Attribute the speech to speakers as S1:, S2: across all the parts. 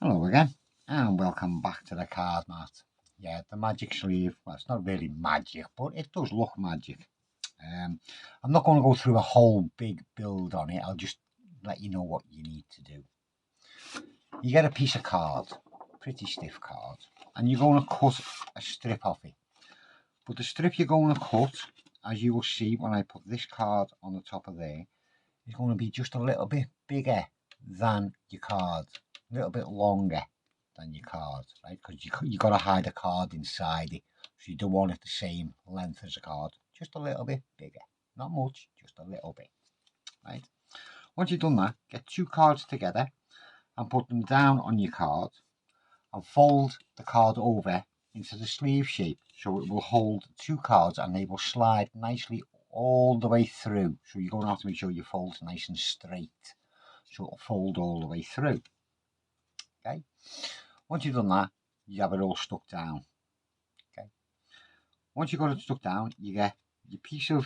S1: Hello again, and welcome back to the card mat. Yeah, the magic sleeve, well, it's not really magic, but it does look magic. I'm not going to go through a whole big build on it, I'll just let you know what you need to do. You get a piece of card, pretty stiff card, and you're going to cut a strip off it. But the strip you're going to cut, as you will see when I put this card on the top of there, is going to be just a little bit bigger than your card, a little bit longer than your card, right? Because you got to hide a card inside it, so you don't want it the same length as a card, just a little bit bigger, not much, just a little bit, right? Once you've done that, get two cards together and put them down on your card and fold the card over into the sleeve shape, so it will hold two cards and they will slide nicely all the way through. So you're going to have to make sure you fold nice and straight, so it'll fold all the way through. Okay, once you've done that, you have it all stuck down. Okay, once you've got it stuck down, you get your piece of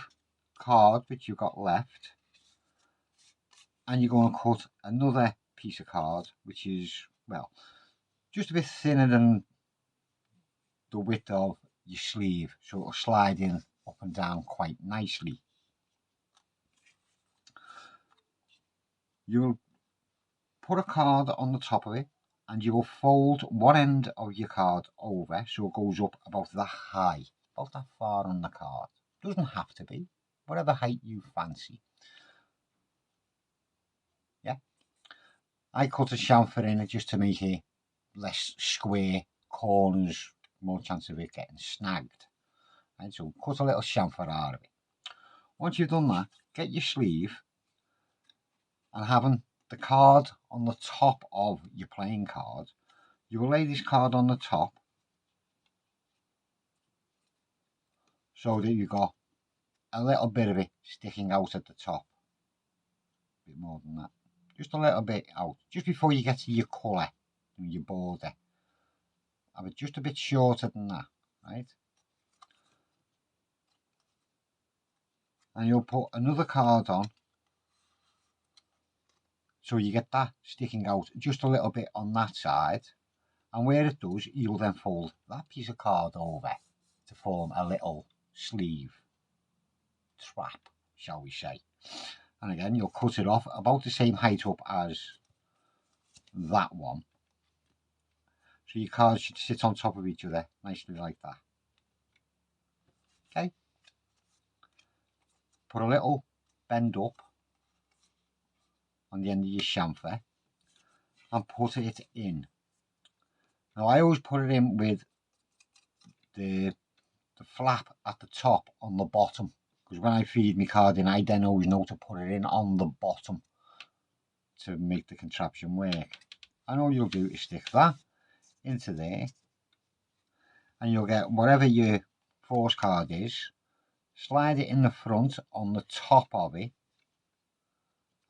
S1: card which you've got left, and you're going to cut another piece of card which is, well, just a bit thinner than the width of your sleeve, so it'll slide in up and down quite nicely. You'll put a card on the top of it and you will fold one end of your card over so it goes up about that high, about that far on the card. Doesn't have to be, whatever height you fancy. Yeah, I cut a chamfer in it just to make it less square corners, more chance of it getting snagged. And so cut a little chamfer out of it. Once you've done that, get your sleeve, and having the card on the top of your playing card, you will lay this card on the top so that you've got a little bit of it sticking out at the top. A bit more than that, just a little bit out, just before you get to your colour and your border. Have it just a bit shorter than that, right? And you'll put another card on so you get that sticking out just a little bit on that side, and where it does, you'll then fold that piece of card over to form a little sleeve trap, shall we say. And again, you'll cut it off about the same height up as that one, so your cards should sit on top of each other nicely like that. Okay, put a little bend up on the end of your chamfer and put it in. Now I always put it in with the flap at the top on the bottom, because when I feed my card in, I then always know to put it in on the bottom to make the contraption work. And all you'll do is stick that into there, and you'll get whatever your force card is, slide it in the front on the top of it,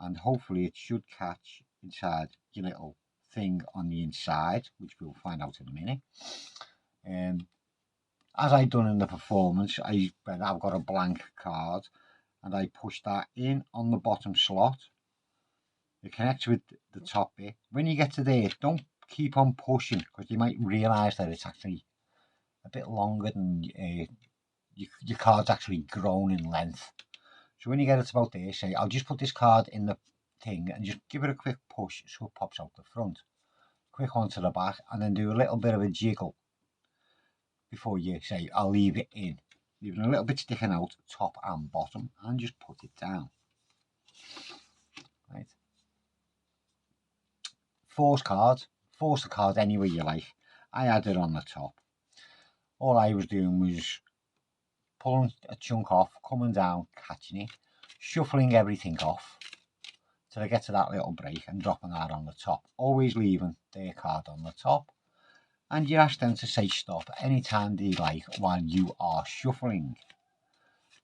S1: and hopefully it should catch inside your little thing on the inside, which we'll find out in a minute. As I done in the performance, I've got a blank card and I push that in on the bottom slot. It connects with the top bit. When you get to there, don't keep on pushing, because you might realise that it's actually a bit longer than your card's actually grown in length. So when you get it about there, say, I'll just put this card in the thing and just give it a quick push so it pops out the front. Quick one to the back, and then do a little bit of a jiggle before you say, I'll leave it in. Leaving a little bit sticking out top and bottom, and just put it down. Right. Force the card any way you like. I had it on the top. All I was doing was pulling a chunk off, coming down, catching it, shuffling everything off till I get to that little break and dropping that on the top. Always leaving their card on the top. And you ask them to say stop anytime they like while you are shuffling.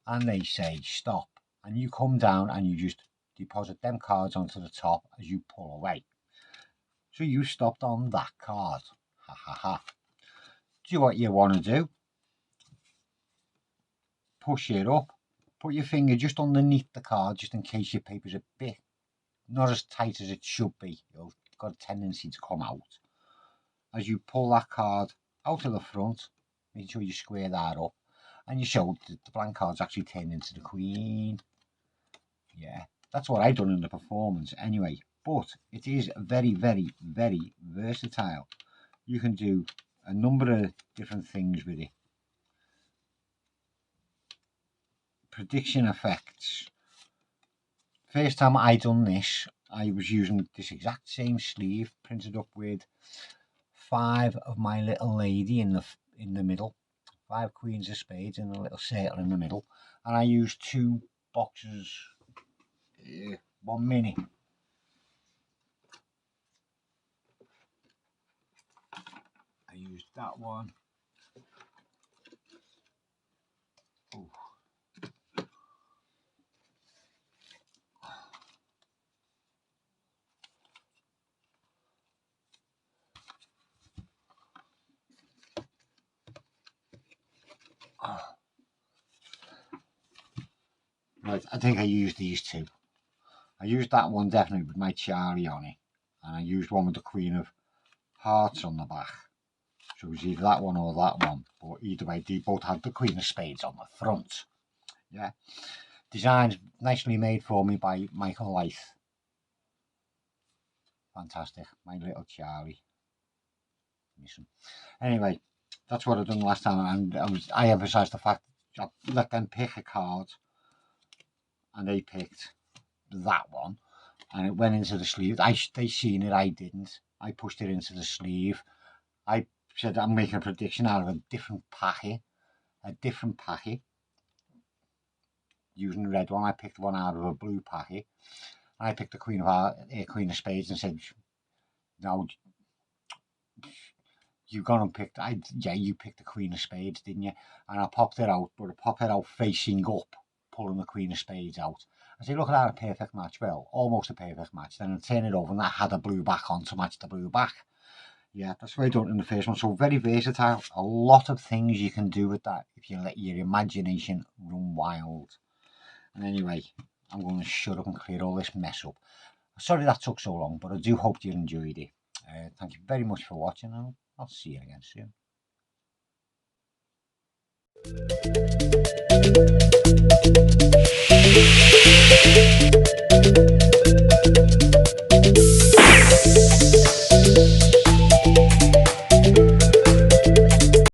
S1: And they say stop. And you come down and you just deposit them cards onto the top as you pull away. So you stopped on that card. Ha ha ha. Do what you want to do. Push it up. Put your finger just underneath the card, just in case your paper's a bit not as tight as it should be. It's got a tendency to come out. as you pull that card out of the front, make sure you square that up, and you show that the blank card's actually turned into the queen. Yeah, that's what I done in the performance anyway, but it is very, very, very versatile. You can do a number of different things with it. Prediction effects. First time I done this, I was using this exact same sleeve printed up with 5 of my little lady in the middle, 5 queens of spades in a little circle in the middle, and I used 2 boxes, 1 mini. I used that one. Ooh. Right, I think I used these 2. I used that one definitely with my Charlie on it, and I used one with the Queen of Hearts on the back. So it was either that one or that one, but either way, they both had the Queen of Spades on the front. Yeah, designed nicely made for me by Mataholics. Fantastic, my little Charlie. Miss him. Anyway, that's what I done last time, and I emphasised the fact that I let them pick a card, and they picked that one, and it went into the sleeve. They seen it, I didn't. I pushed it into the sleeve. I said I'm making a prediction out of a different packet, using the red one. I picked one out of a blue packet, and I picked the Queen of Spades, and said, "No, you gone and picked. You picked the Queen of Spades, didn't you?" And I popped it out, but I popped it out facing up, pulling the Queen of Spades out. I said, "Look at that, a perfect match." Well, almost a perfect match. Then I turn it over, and that had a blue back on to match the blue back. Yeah, that's what I done in the first one. So very versatile. A lot of things you can do with that if you let your imagination run wild. And anyway, I'm going to shut up and clear all this mess up. Sorry that took so long, but I do hope you enjoyed it. Thank you very much for watching, and I'll see you again soon.